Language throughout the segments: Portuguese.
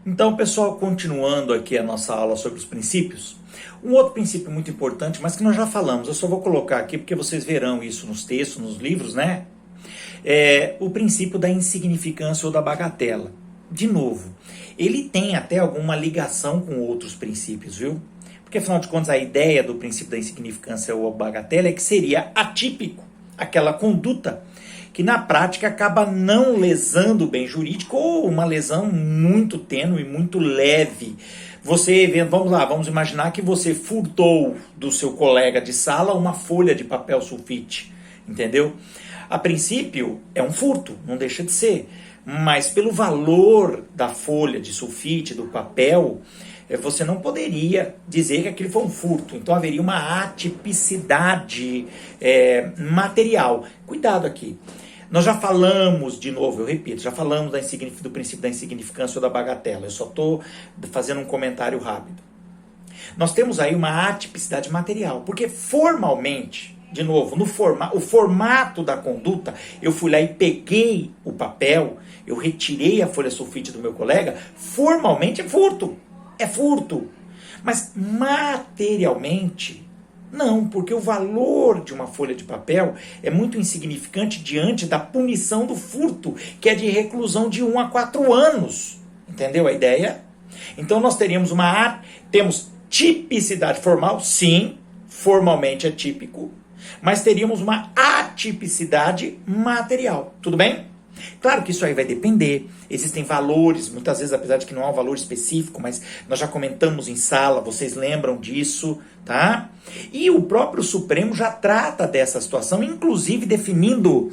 Então, pessoal, continuando aqui a nossa aula sobre os princípios, um outro princípio muito importante, mas que nós já falamos, eu só vou colocar aqui porque vocês verão isso nos textos, nos livros, né? É o princípio da insignificância ou da bagatela. De novo, ele tem até alguma ligação com outros princípios, viu? Porque, afinal de contas, a ideia do princípio da insignificância ou bagatela é que seria atípico, aquela conduta que na prática acaba não lesando o bem jurídico ou uma lesão muito tênue, muito leve. Vamos imaginar que você furtou do seu colega de sala uma folha de papel sulfite, entendeu? A princípio é um furto, não deixa de ser, mas pelo valor da folha de sulfite, do papel, você não poderia dizer que aquilo foi um furto. Então haveria uma atipicidade material. Cuidado aqui. Nós já falamos, de novo, eu repito, já falamos do princípio da insignificância ou da bagatela. Eu só estou fazendo um comentário rápido. Nós temos aí uma atipicidade material, porque formalmente, de novo, o formato da conduta, eu fui lá e peguei o papel, eu retirei a folha sulfite do meu colega, formalmente é furto. É furto. Mas materialmente, não, porque o valor de uma folha de papel é muito insignificante diante da punição do furto, que é de reclusão de 1 a 4 anos. Entendeu a ideia? Então nós temos tipicidade formal, sim, formalmente é típico, mas teríamos uma atipicidade material. Tudo bem? Claro que isso aí vai depender, existem valores, muitas vezes, apesar de que não há um valor específico, mas nós já comentamos em sala, vocês lembram disso, tá? E o próprio Supremo já trata dessa situação, inclusive definindo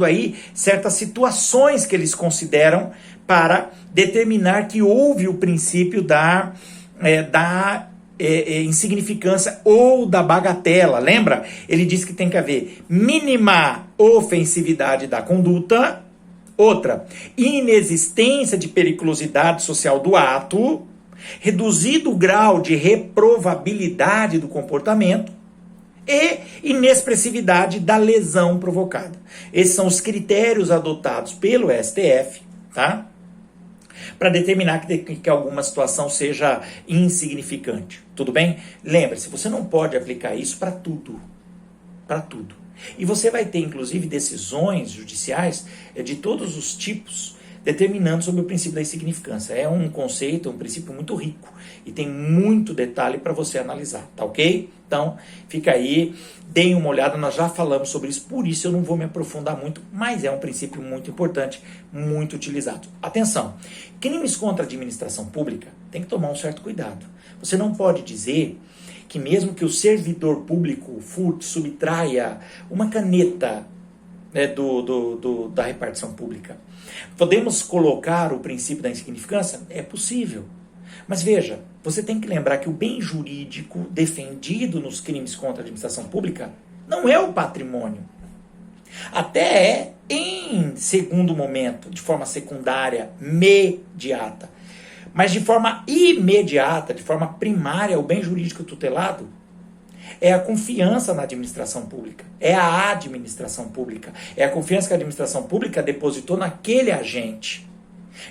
aí certas situações que eles consideram para determinar que houve o princípio da insignificância ou da bagatela. Lembra? Ele diz que tem que haver mínima ofensividade da conduta, outra, inexistência de periculosidade social do ato, reduzido o grau de reprovabilidade do comportamento e inexpressividade da lesão provocada. Esses são os critérios adotados pelo STF, tá? Para determinar que alguma situação seja insignificante. Tudo bem? Lembre-se, você não pode aplicar isso para tudo. Para tudo. E você vai ter, inclusive, decisões judiciais de todos os tipos, determinando sobre o princípio da insignificância. É um conceito, um princípio muito rico. E tem muito detalhe para você analisar, tá ok? Então, fica aí, deem uma olhada, nós já falamos sobre isso, por isso eu não vou me aprofundar muito, mas é um princípio muito importante, muito utilizado. Atenção, crimes contra a administração pública tem que tomar um certo cuidado. Você não pode dizer que mesmo que o servidor público furte, subtraia uma caneta da repartição pública, podemos colocar o princípio da insignificância? É possível. Mas veja, você tem que lembrar que o bem jurídico defendido nos crimes contra a administração pública não é o patrimônio. Até é, em segundo momento, de forma secundária, mediata. Mas de forma imediata, de forma primária, o bem jurídico tutelado é a confiança na administração pública, é a administração pública, é a confiança que a administração pública depositou naquele agente.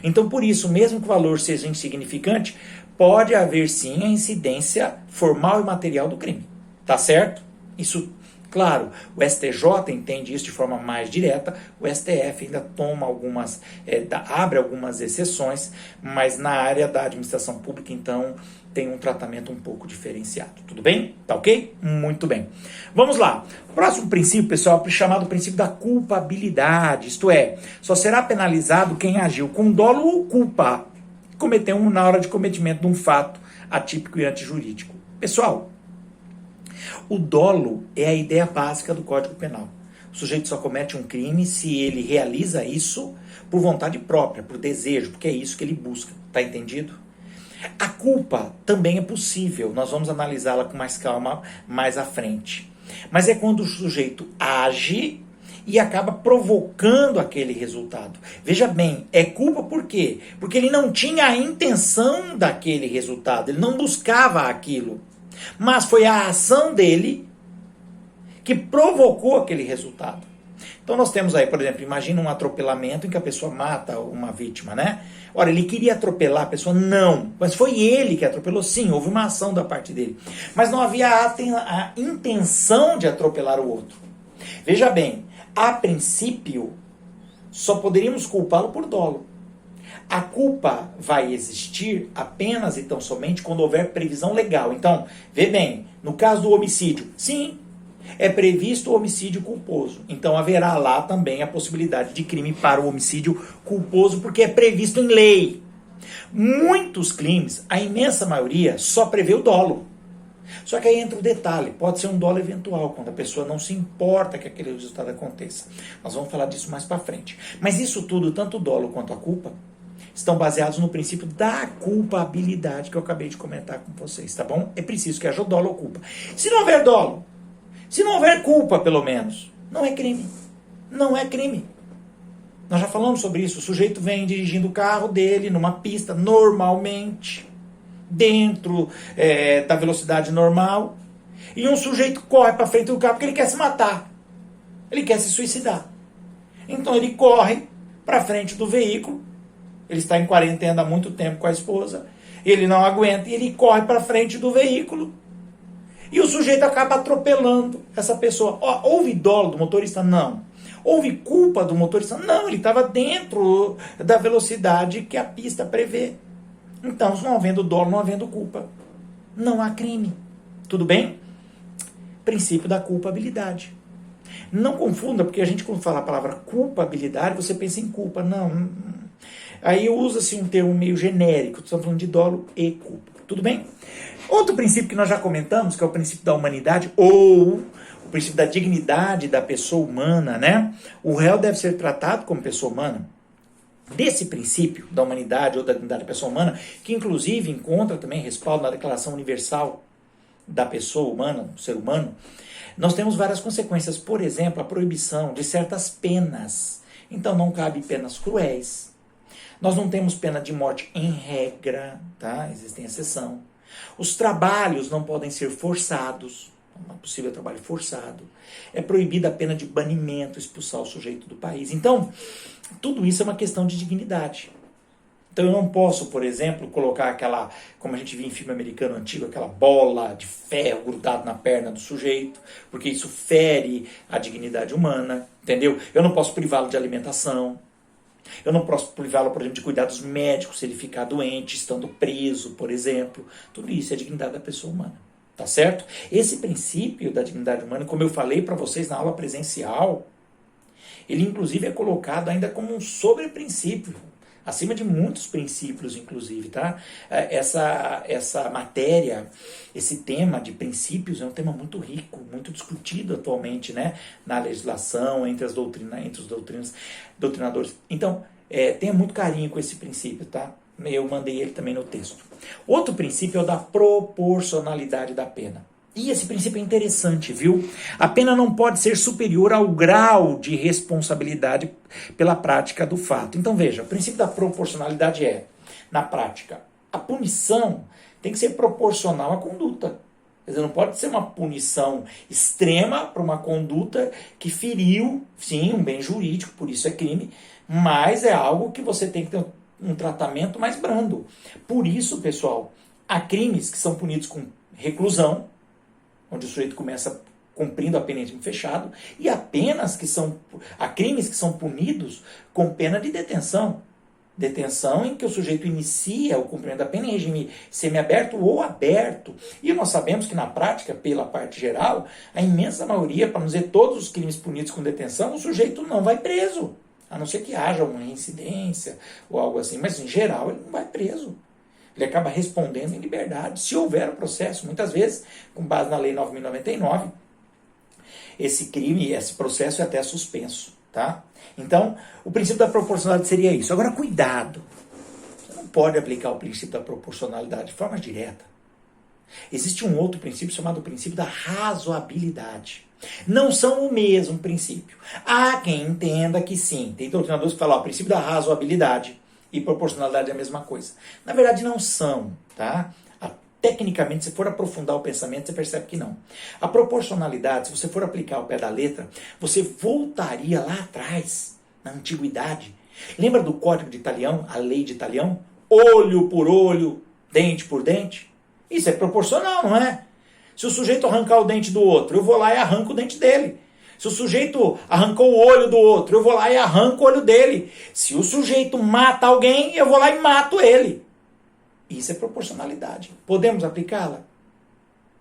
Então, por isso, mesmo que o valor seja insignificante, pode haver sim a incidência formal e material do crime. Tá certo? Isso, claro, o STJ entende isso de forma mais direta, o STF ainda toma abre algumas exceções, mas na área da administração pública, então, tem um tratamento um pouco diferenciado. Tudo bem? Tá ok? Muito bem. Vamos lá. Próximo princípio, pessoal, é chamado princípio da culpabilidade. Isto é, só será penalizado quem agiu com dolo ou culpa, cometeu na hora de cometimento de um fato atípico e antijurídico. Pessoal, o dolo é a ideia básica do Código Penal. O sujeito só comete um crime se ele realiza isso por vontade própria, por desejo, porque é isso que ele busca. Tá entendido? A culpa também é possível, nós vamos analisá-la com mais calma mais à frente. Mas é quando o sujeito age e acaba provocando aquele resultado. Veja bem, é culpa por quê? Porque ele não tinha a intenção daquele resultado, ele não buscava aquilo. Mas foi a ação dele que provocou aquele resultado. Então nós temos aí, por exemplo, imagina um atropelamento em que a pessoa mata uma vítima, né? Ora, ele queria atropelar a pessoa? Não. Mas foi ele que atropelou? Sim, houve uma ação da parte dele. Mas não havia a intenção de atropelar o outro. Veja bem, a princípio, só poderíamos culpá-lo por dolo. A culpa vai existir apenas e tão somente quando houver previsão legal. Então, vê bem, no caso do homicídio, sim, é previsto o homicídio culposo. Então haverá lá também a possibilidade de crime para o homicídio culposo, porque é previsto em lei. Muitos crimes, a imensa maioria, só prevê o dolo. Só que aí entra o detalhe, pode ser um dolo eventual, quando a pessoa não se importa que aquele resultado aconteça. Nós vamos falar disso mais para frente. Mas isso tudo, tanto o dolo quanto a culpa, estão baseados no princípio da culpabilidade que eu acabei de comentar com vocês, tá bom? É preciso que haja dolo ou culpa. Se não houver dolo, se não houver culpa, pelo menos, não é crime. Não é crime. Nós já falamos sobre isso. O sujeito vem dirigindo o carro dele numa pista normalmente, dentro da velocidade normal, e um sujeito corre para frente do carro porque ele quer se matar. Ele quer se suicidar. Então ele corre para frente do veículo. Ele está em quarentena há muito tempo com a esposa. Ele não aguenta e ele corre para frente do veículo. E o sujeito acaba atropelando essa pessoa. Houve dolo do motorista? Não. Houve culpa do motorista? Não, ele estava dentro da velocidade que a pista prevê. Então, não havendo dolo, não havendo culpa, não há crime. Tudo bem? Princípio da culpabilidade. Não confunda, porque a gente, quando fala a palavra culpabilidade, você pensa em culpa. Não. Aí usa-se um termo meio genérico. Estamos falando de dolo e culpa. Tudo bem? Outro princípio que nós já comentamos, que é o princípio da humanidade, ou o princípio da dignidade da pessoa humana, né? O réu deve ser tratado como pessoa humana. Desse princípio da humanidade ou da dignidade da pessoa humana, que inclusive encontra também respaldo na Declaração Universal da Pessoa Humana, do ser humano, nós temos várias consequências. Por exemplo, a proibição de certas penas. Então não cabe penas cruéis. Nós não temos pena de morte em regra, tá? Existem exceção. Os trabalhos não podem ser forçados, não é possível trabalho forçado. É proibida a pena de banimento, expulsar o sujeito do país. Então, tudo isso é uma questão de dignidade. Então eu não posso, por exemplo, colocar aquela, como a gente via em filme americano antigo, aquela bola de ferro grudada na perna do sujeito, porque isso fere a dignidade humana, entendeu? Eu não posso privá-lo de alimentação. Eu não posso privá-lo, por exemplo, de cuidados médicos se ele ficar doente, estando preso, por exemplo. Tudo isso é a dignidade da pessoa humana. Tá certo? Esse princípio da dignidade humana, como eu falei para vocês na aula presencial, ele inclusive é colocado ainda como um sobreprincípio, acima de muitos princípios, inclusive, tá? Essa matéria, esse tema de princípios é um tema muito rico, muito discutido atualmente, né? Na legislação, entre os doutrinadores. Então, tenha muito carinho com esse princípio, tá? Eu mandei ele também no texto. Outro princípio é o da proporcionalidade da pena. E esse princípio é interessante, viu? A pena não pode ser superior ao grau de responsabilidade pela prática do fato. Então veja, o princípio da proporcionalidade na prática, a punição tem que ser proporcional à conduta. Quer dizer, não pode ser uma punição extrema para uma conduta que feriu, sim, um bem jurídico, por isso é crime, mas é algo que você tem que ter um tratamento mais brando. Por isso, pessoal, há crimes que são punidos com reclusão, onde o sujeito começa cumprindo a pena em regime fechado, e há crimes que são punidos com pena de detenção. Detenção em que o sujeito inicia o cumprimento da pena em regime semiaberto ou aberto. E nós sabemos que na prática, pela parte geral, a imensa maioria, para não dizer todos os crimes punidos com detenção, o sujeito não vai preso. A não ser que haja uma reincidência ou algo assim. Mas, em geral, ele não vai preso. Ele acaba respondendo em liberdade, se houver o processo. Muitas vezes, com base na Lei 9.099, esse crime, esse processo é até suspenso. Tá? Então, o princípio da proporcionalidade seria isso. Agora, cuidado. Você não pode aplicar o princípio da proporcionalidade de forma direta. Existe um outro princípio chamado princípio da razoabilidade. Não são o mesmo princípio. Há quem entenda que sim. Tem doutrinadores que falam, o princípio da razoabilidade e proporcionalidade é a mesma coisa. Na verdade, não são. Tá? tecnicamente, se for aprofundar o pensamento, você percebe que não. A proporcionalidade, se você for aplicar ao pé da letra, você voltaria lá atrás, na antiguidade. Lembra do Código de Italião, a lei de Italião? Olho por olho, dente por dente? Isso é proporcional, não é? Se o sujeito arrancar o dente do outro, eu vou lá e arranco o dente dele. Se o sujeito arrancou o olho do outro, eu vou lá e arranco o olho dele. Se o sujeito mata alguém, eu vou lá e mato ele. Isso é proporcionalidade. Podemos aplicá-la?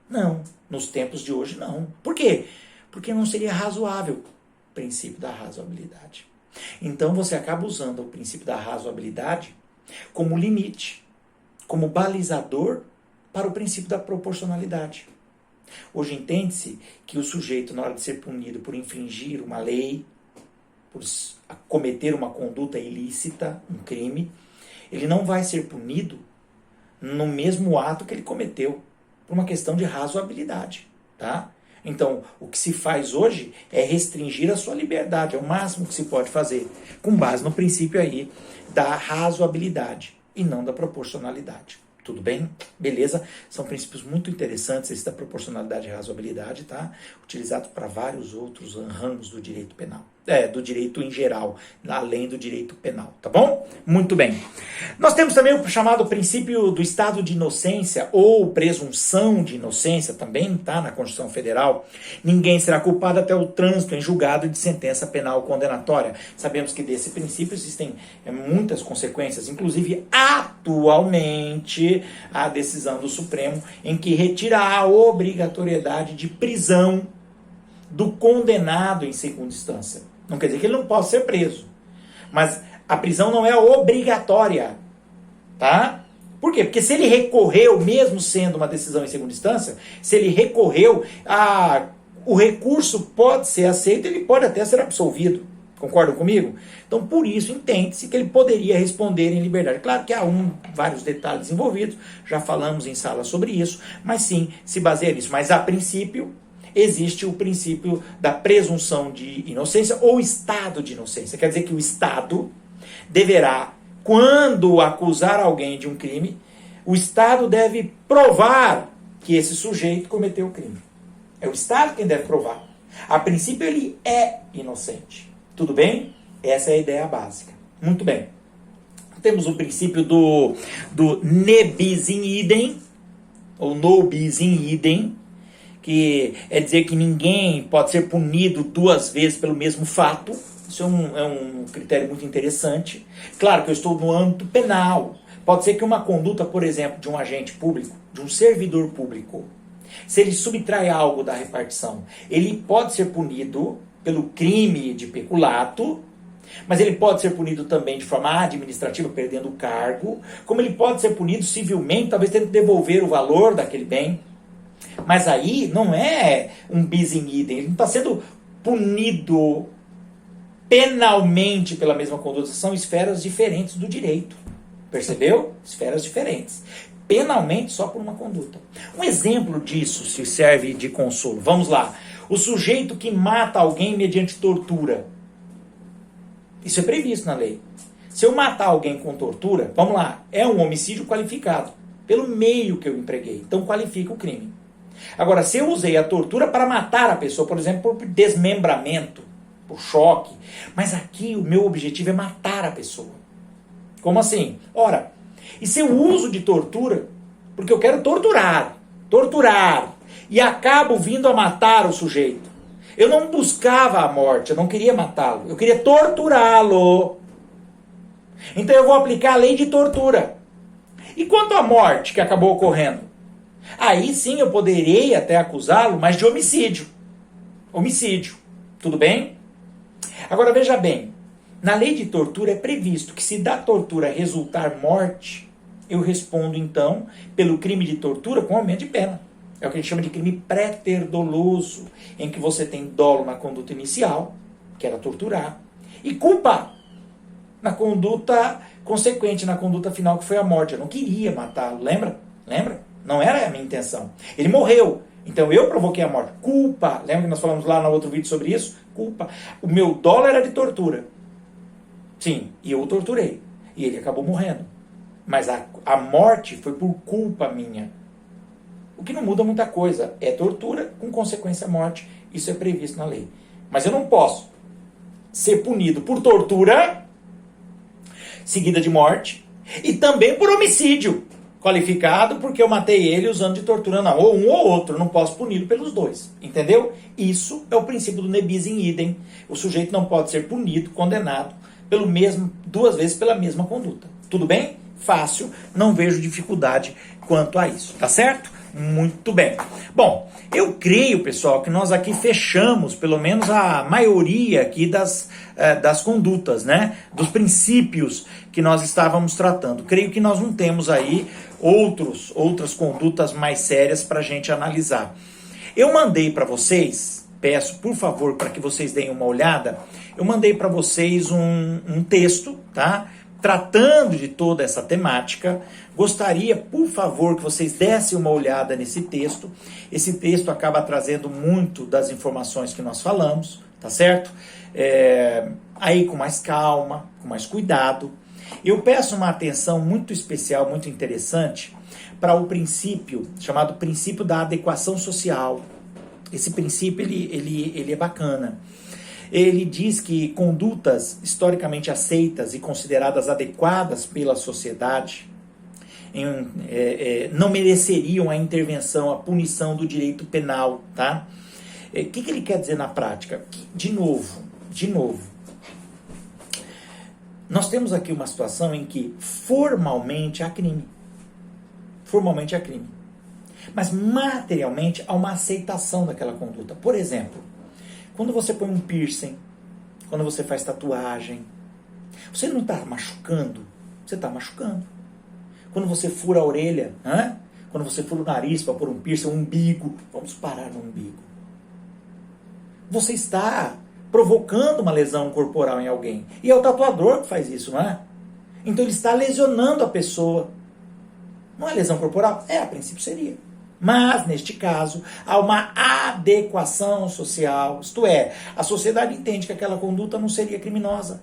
Não. Nos tempos de hoje, não. Por quê? Porque não seria razoável o princípio da razoabilidade. Então você acaba usando o princípio da razoabilidade como limite, como balizador para o princípio da proporcionalidade. Hoje entende-se que o sujeito, na hora de ser punido por infringir uma lei, por cometer uma conduta ilícita, um crime, ele não vai ser punido no mesmo ato que ele cometeu, por uma questão de razoabilidade, tá? Então, o que se faz hoje é restringir a sua liberdade, é o máximo que se pode fazer, com base no princípio aí da razoabilidade e não da proporcionalidade. Tudo bem? Beleza? São princípios muito interessantes, esse da proporcionalidade e razoabilidade, tá? Utilizados para vários outros ramos do direito penal. Do direito em geral, além do direito penal, tá bom? Muito bem. Nós temos também o chamado princípio do estado de inocência, ou presunção de inocência também, tá? Na Constituição Federal. Ninguém será culpado até o trânsito em julgado de sentença penal condenatória. Sabemos que desse princípio existem muitas consequências, inclusive atualmente a decisão do Supremo em que retira a obrigatoriedade de prisão do condenado em segunda instância. Não quer dizer que ele não possa ser preso, mas a prisão não é obrigatória, tá? Por quê? Porque se ele recorreu, mesmo sendo uma decisão em segunda instância, se ele recorreu, o recurso pode ser aceito, ele pode até ser absolvido. Concordam comigo? Então, por isso, entende-se que ele poderia responder em liberdade. Claro que há vários detalhes envolvidos, já falamos em sala sobre isso, mas sim, se baseia nisso. Mas, a princípio, existe o princípio da presunção de inocência ou estado de inocência. Quer dizer que o Estado deverá, quando acusar alguém de um crime, o Estado deve provar que esse sujeito cometeu o crime. É o Estado quem deve provar. A princípio, ele é inocente. Tudo bem? Essa é a ideia básica. Muito bem. Temos o princípio do ne bis in idem, ou no bis in idem, que é dizer que ninguém pode ser punido duas vezes pelo mesmo fato. Isso é um critério muito interessante. Claro que eu estou no âmbito penal. Pode ser que uma conduta, por exemplo, de um agente público, de um servidor público, se ele subtrai algo da repartição, ele pode ser punido pelo crime de peculato, mas ele pode ser punido também de forma administrativa, perdendo o cargo, como ele pode ser punido civilmente, talvez tendo que devolver o valor daquele bem. Mas aí não é um bis in idem, ele não está sendo punido penalmente pela mesma conduta, são esferas diferentes do direito. Percebeu? Esferas diferentes. Penalmente só por uma conduta. Um exemplo disso se serve de consolo. Vamos lá. O sujeito que mata alguém mediante tortura. Isso é previsto na lei. Se eu matar alguém com tortura, vamos lá, é um homicídio qualificado. Pelo meio que eu empreguei. Então qualifica o crime. Agora, se eu usei a tortura para matar a pessoa, por exemplo, por desmembramento, por choque, mas aqui o meu objetivo é matar a pessoa. Como assim? Ora, e se eu uso de tortura, porque eu quero torturar, e acabo vindo a matar o sujeito. Eu não buscava a morte, eu não queria matá-lo, eu queria torturá-lo. Então eu vou aplicar a lei de tortura. E quanto à morte que acabou ocorrendo? Aí sim eu poderei até acusá-lo, mas de homicídio. Homicídio. Tudo bem? Agora veja bem, na lei de tortura é previsto que se da tortura resultar morte, eu respondo então pelo crime de tortura com aumento de pena. É o que a gente chama de crime préter-doloso, em que você tem dolo na conduta inicial, que era torturar, e culpa na conduta consequente, na conduta final, que foi a morte. Eu não queria matá-lo, lembra? Lembra? Não era a minha intenção. Ele morreu, então eu provoquei a morte. Culpa. Lembra que nós falamos lá no outro vídeo sobre isso? Culpa. O meu dolo era de tortura. Sim, e eu o torturei. E ele acabou morrendo. Mas a morte foi por culpa minha. O que não muda muita coisa é tortura com consequência morte. Isso é previsto na lei. Mas eu não posso ser punido por tortura seguida de morte e também por homicídio qualificado porque eu matei ele usando de tortura, não. Ou um ou outro, eu não posso puni-lo pelos dois. Entendeu? Isso é o princípio do ne bis in idem. O sujeito não pode ser punido, condenado, pelo mesmo, duas vezes pela mesma conduta. Tudo bem? Fácil, não vejo dificuldade quanto a isso. Tá certo? Muito bem. Bom, eu creio, pessoal, que nós aqui fechamos pelo menos a maioria aqui das condutas, né? Dos princípios que nós estávamos tratando. Creio que nós não temos aí outras condutas mais sérias para a gente analisar. Eu mandei para vocês, peço por favor para que vocês deem uma olhada, eu mandei para vocês um texto, tá? Tratando de toda essa temática. Gostaria, por favor, que vocês dessem uma olhada nesse texto. Esse texto acaba trazendo muito das informações que nós falamos, tá certo? Aí com mais calma, com mais cuidado. Eu peço uma atenção muito especial, muito interessante, para o princípio, chamado princípio da adequação social. Esse princípio, ele é bacana. Ele diz que condutas historicamente aceitas e consideradas adequadas pela sociedade não mereceriam a intervenção, a punição do direito penal, tá? O que ele quer dizer na prática? De novo, nós temos aqui uma situação em que formalmente há crime. Formalmente há crime. Mas materialmente há uma aceitação daquela conduta. Por exemplo, quando você põe um piercing, quando você faz tatuagem, você não está machucando, você está machucando. Quando você fura a orelha, quando você fura o nariz para pôr um piercing, um umbigo, vamos parar no umbigo. Você está provocando uma lesão corporal em alguém. E é o tatuador que faz isso, não é? Então ele está lesionando a pessoa. Não é lesão corporal? A princípio seria. Mas, neste caso, há uma adequação social. Isto é, a sociedade entende que aquela conduta não seria criminosa.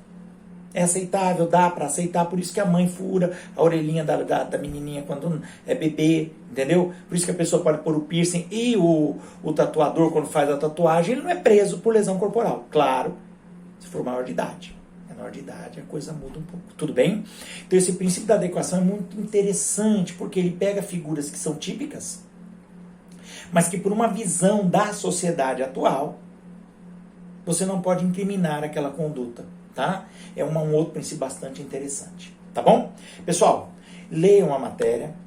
É aceitável, dá para aceitar. Por isso que a mãe fura a orelhinha da menininha quando é bebê, entendeu? Por isso que a pessoa pode pôr o piercing e o tatuador, quando faz a tatuagem, ele não é preso por lesão corporal. Claro, se for maior de idade. Menor de idade, a coisa muda um pouco. Tudo bem? Então, esse princípio da adequação é muito interessante, porque ele pega figuras que são típicas, mas que por uma visão da sociedade atual, você não pode incriminar aquela conduta, tá? É um outro princípio bastante interessante, tá bom? Pessoal, leiam a matéria.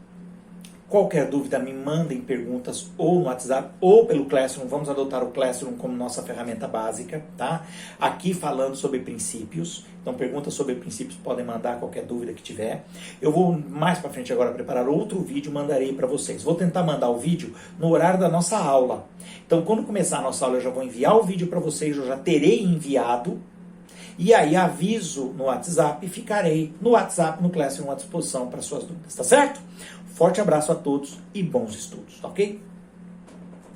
Qualquer dúvida, me mandem perguntas ou no WhatsApp ou pelo Classroom. Vamos adotar o Classroom como nossa ferramenta básica, tá? Aqui falando sobre princípios. Então, perguntas sobre princípios podem mandar qualquer dúvida que tiver. Eu vou mais para frente agora preparar outro vídeo e mandarei para vocês. Vou tentar mandar o vídeo no horário da nossa aula. Então, quando começar a nossa aula, eu já vou enviar o vídeo para vocês. Eu já terei enviado. E aí, aviso no WhatsApp e ficarei no WhatsApp, no Classroom, à disposição para suas dúvidas, tá certo? Forte abraço a todos e bons estudos, tá ok?